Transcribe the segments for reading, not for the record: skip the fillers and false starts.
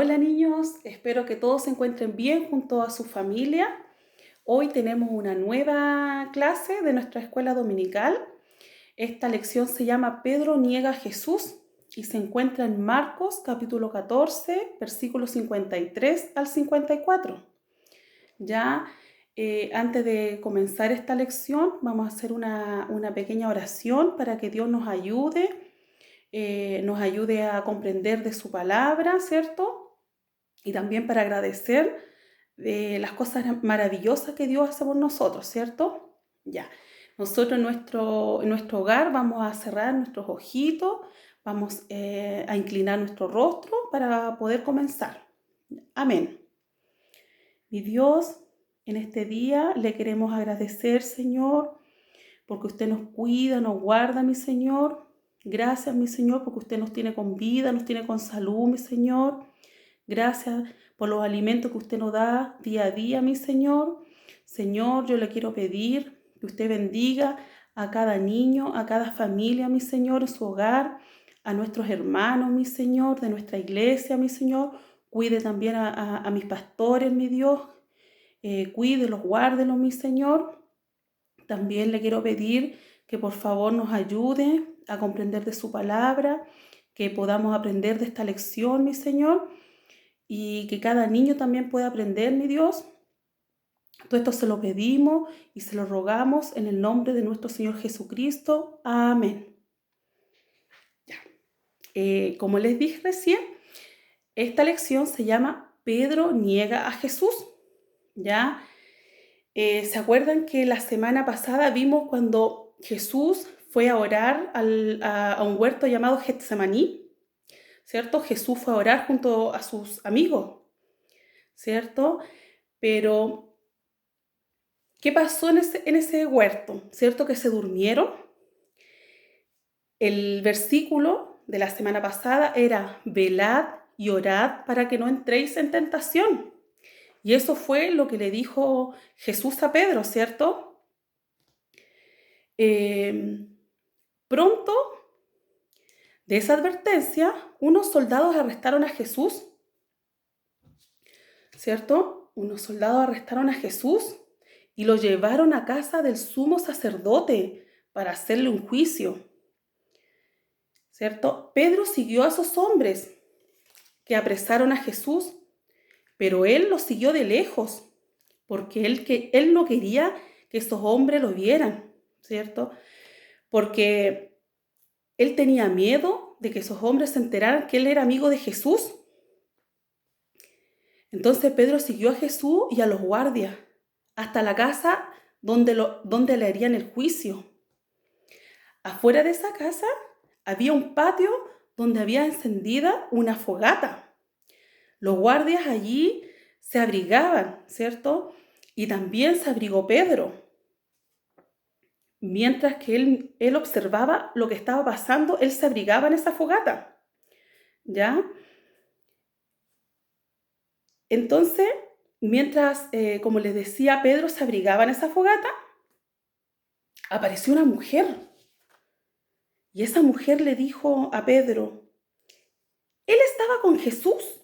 Hola niños, espero que todos se encuentren bien junto a su familia. Hoy tenemos una nueva clase de nuestra escuela dominical. Esta lección se llama Pedro niega a Jesús y se encuentra en Marcos capítulo 14, versículos 53 al 54. Ya antes de comenzar esta lección vamos a hacer una pequeña oración para que Dios nos ayude a comprender de su palabra, ¿cierto? Y también para agradecer las cosas maravillosas que Dios hace por nosotros, ¿cierto? Ya, nosotros en nuestro hogar vamos a cerrar nuestros ojitos, vamos a inclinar nuestro rostro para poder comenzar. Amén. Mi Dios, en este día le queremos agradecer, Señor, porque usted nos cuida, nos guarda, mi Señor. Gracias, mi Señor, porque usted nos tiene con vida, nos tiene con salud, mi Señor. Gracias por los alimentos que usted nos da día a día, mi Señor. Señor, yo le quiero pedir que usted bendiga a cada niño, a cada familia, mi Señor, en su hogar, a nuestros hermanos, mi Señor, de nuestra iglesia, mi Señor. Cuide también a mis pastores, mi Dios. Cuídelos, guárdelos, mi Señor. También le quiero pedir que por favor nos ayude a comprender de su palabra, que podamos aprender de esta lección, mi Señor, y que cada niño también pueda aprender, mi Dios. Todo esto se lo pedimos y se lo rogamos en el nombre de nuestro Señor Jesucristo. Amén. Ya. Como les dije recién, esta lección se llama Pedro niega a Jesús. ¿Ya? ¿Se acuerdan que la semana pasada vimos cuando Jesús fue a orar a un huerto llamado Getsemaní? ¿Cierto? Jesús fue a orar junto a sus amigos, ¿cierto? Pero, ¿qué pasó en ese huerto? ¿Cierto? Que se durmieron. El versículo de la semana pasada era: velad y orad para que no entréis en tentación. Y eso fue lo que le dijo Jesús a Pedro, ¿cierto? Pronto de esa advertencia, unos soldados arrestaron a Jesús, ¿cierto? Unos soldados arrestaron a Jesús y lo llevaron a casa del sumo sacerdote para hacerle un juicio, ¿cierto? Pedro siguió a esos hombres que apresaron a Jesús, pero él los siguió de lejos, porque él no quería que esos hombres lo vieran, ¿cierto? Porque él tenía miedo de que esos hombres se enteraran que él era amigo de Jesús. Entonces Pedro siguió a Jesús y a los guardias hasta la casa donde le harían el juicio. Afuera de esa casa había un patio donde había encendida una fogata. Los guardias allí se abrigaban, ¿cierto? Y también se abrigó Pedro, mientras que él observaba lo que estaba pasando. Él se abrigaba en esa fogata, ¿ya? Entonces, mientras, como les decía, Pedro se abrigaba en esa fogata, apareció una mujer. Y esa mujer le dijo a Pedro: él estaba con Jesús,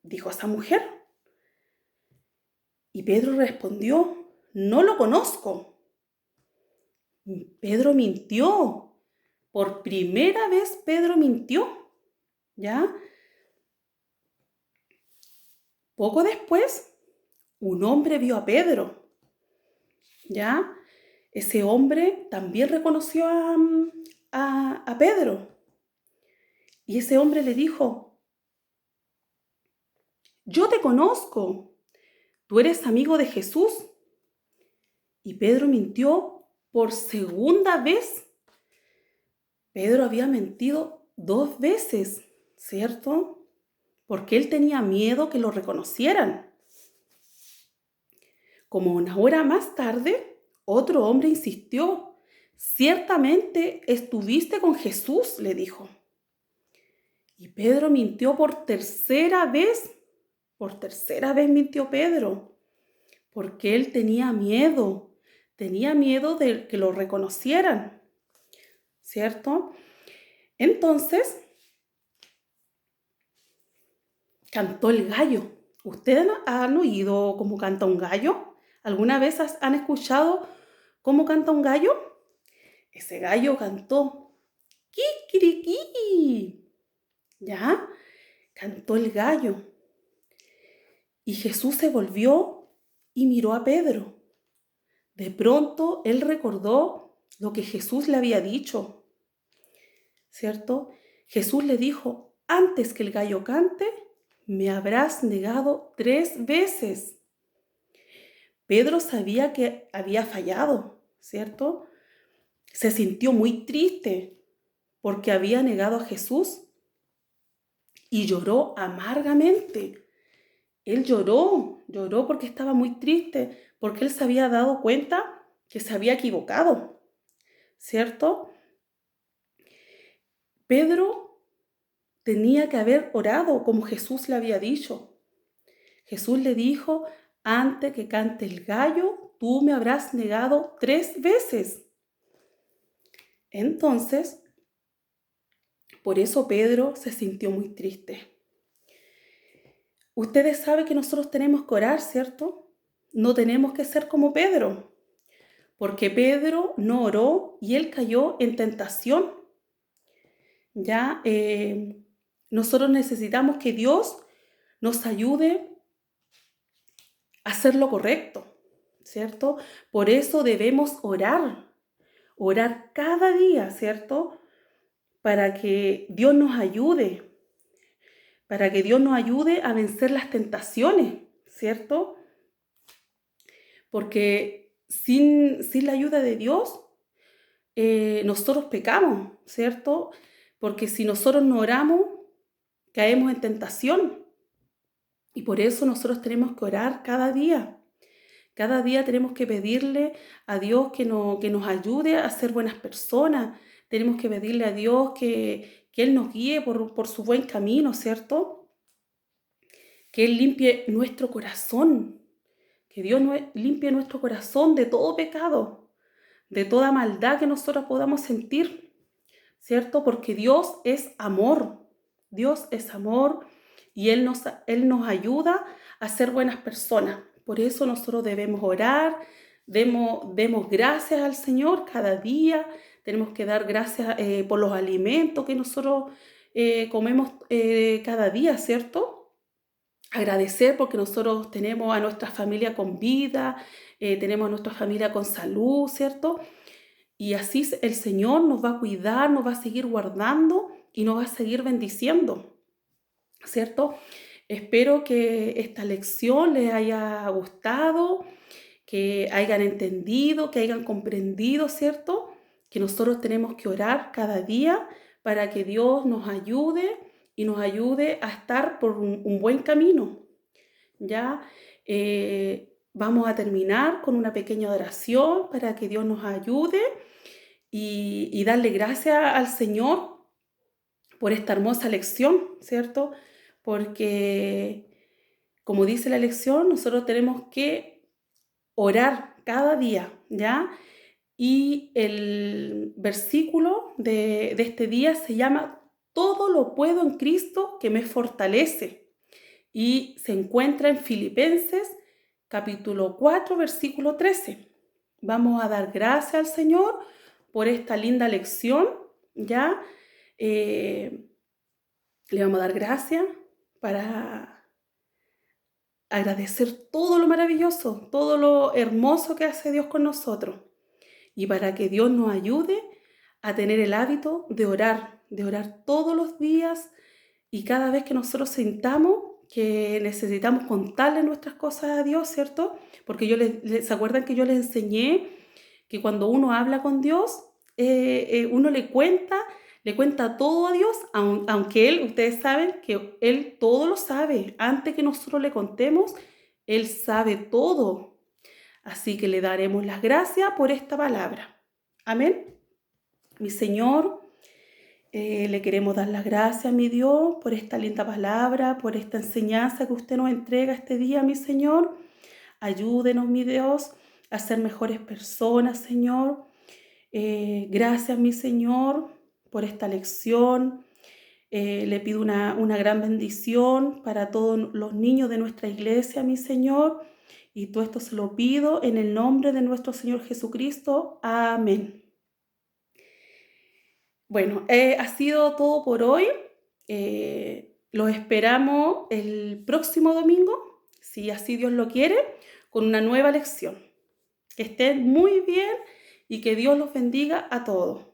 dijo esa mujer. Y Pedro respondió: no lo conozco. Pedro mintió. Por primera vez Pedro mintió, ¿ya? Poco después, un hombre vio a Pedro, ¿ya? Ese hombre también reconoció a Pedro. Y ese hombre le dijo: yo te conozco, tú eres amigo de Jesús. Y Pedro mintió por segunda vez. Pedro había mentido 2 veces, ¿cierto? Porque él tenía miedo que lo reconocieran. Como una hora más tarde, otro hombre insistió: ciertamente estuviste con Jesús, le dijo. Y Pedro mintió por tercera vez. Por tercera vez mintió Pedro, porque él tenía miedo de que lo reconocieran, ¿cierto? Entonces, cantó el gallo. ¿Ustedes han oído cómo canta un gallo? ¿Alguna vez han escuchado cómo canta un gallo? Ese gallo cantó ¡Kikiriki! ¿Ya? Cantó el gallo. Y Jesús se volvió y miró a Pedro. De pronto él recordó lo que Jesús le había dicho, ¿cierto? Jesús le dijo, antes que el gallo cante, me habrás negado 3 veces. Pedro sabía que había fallado, ¿cierto? Se sintió muy triste porque había negado a Jesús y lloró amargamente. Él lloró porque estaba muy triste, porque él se había dado cuenta que se había equivocado, ¿cierto? Pedro tenía que haber orado como Jesús le había dicho. Jesús le dijo, antes que cante el gallo, tú me habrás negado 3 veces. Entonces, por eso Pedro se sintió muy triste. Ustedes saben que nosotros tenemos que orar, ¿cierto? No tenemos que ser como Pedro, porque Pedro no oró y él cayó en tentación. Ya nosotros necesitamos que Dios nos ayude a hacer lo correcto, ¿cierto? Por eso debemos orar cada día, ¿cierto? Para que Dios nos ayude, para que Dios nos ayude a vencer las tentaciones, ¿cierto? Porque sin la ayuda de Dios, nosotros pecamos, ¿cierto? Porque si nosotros no oramos, caemos en tentación. Y por eso nosotros tenemos que orar cada día. Cada día tenemos que pedirle a Dios que nos ayude a ser buenas personas. Tenemos que pedirle a Dios que Él nos guíe por su buen camino, ¿cierto? Que Él limpie nuestro corazón. Que Dios limpie nuestro corazón de todo pecado, de toda maldad que nosotros podamos sentir, ¿cierto? Porque Dios es amor. Dios es amor y Él nos ayuda a ser buenas personas. Por eso nosotros debemos orar, demos gracias al Señor cada día. Tenemos que dar gracias por los alimentos que nosotros comemos cada día, ¿cierto? Agradecer porque nosotros tenemos a nuestra familia con vida, tenemos a nuestra familia con salud, ¿cierto? Y así el Señor nos va a cuidar, nos va a seguir guardando y nos va a seguir bendiciendo, ¿cierto? Espero que esta lección les haya gustado, que hayan entendido, que hayan comprendido, ¿cierto? Que nosotros tenemos que orar cada día para que Dios nos ayude y nos ayude a estar por un buen camino. Ya vamos a terminar con una pequeña oración para que Dios nos ayude y darle gracias al Señor por esta hermosa lección, ¿cierto? Porque, como dice la lección, nosotros tenemos que orar cada día, ¿ya? Y el versículo de este día se llama Todo lo puedo en Cristo que me fortalece. Y se encuentra en Filipenses capítulo 4, versículo 13. Vamos a dar gracias al Señor por esta linda lección, ¿ya? Le vamos a dar gracias para agradecer todo lo maravilloso, todo lo hermoso que hace Dios con nosotros y para que Dios nos ayude a tener el hábito de orar todos los días y cada vez que nosotros sintamos que necesitamos contarle nuestras cosas a Dios, ¿cierto? Porque ¿se acuerdan que yo les enseñé que cuando uno habla con Dios, uno le cuenta todo a Dios, aunque Él, ustedes saben que Él todo lo sabe. Antes que nosotros le contemos, Él sabe todo. Así que le daremos las gracias por esta palabra. Amén. Mi Señor, le queremos dar las gracias, mi Dios, por esta linda palabra, por esta enseñanza que usted nos entrega este día, mi Señor. Ayúdenos, mi Dios, a ser mejores personas, Señor. Gracias, mi Señor, por esta lección. Le pido una gran bendición para todos los niños de nuestra iglesia, mi Señor. Y todo esto se lo pido en el nombre de nuestro Señor Jesucristo. Amén. Bueno, ha sido todo por hoy. Los esperamos el próximo domingo, si así Dios lo quiere, con una nueva lección. Que estén muy bien y que Dios los bendiga a todos.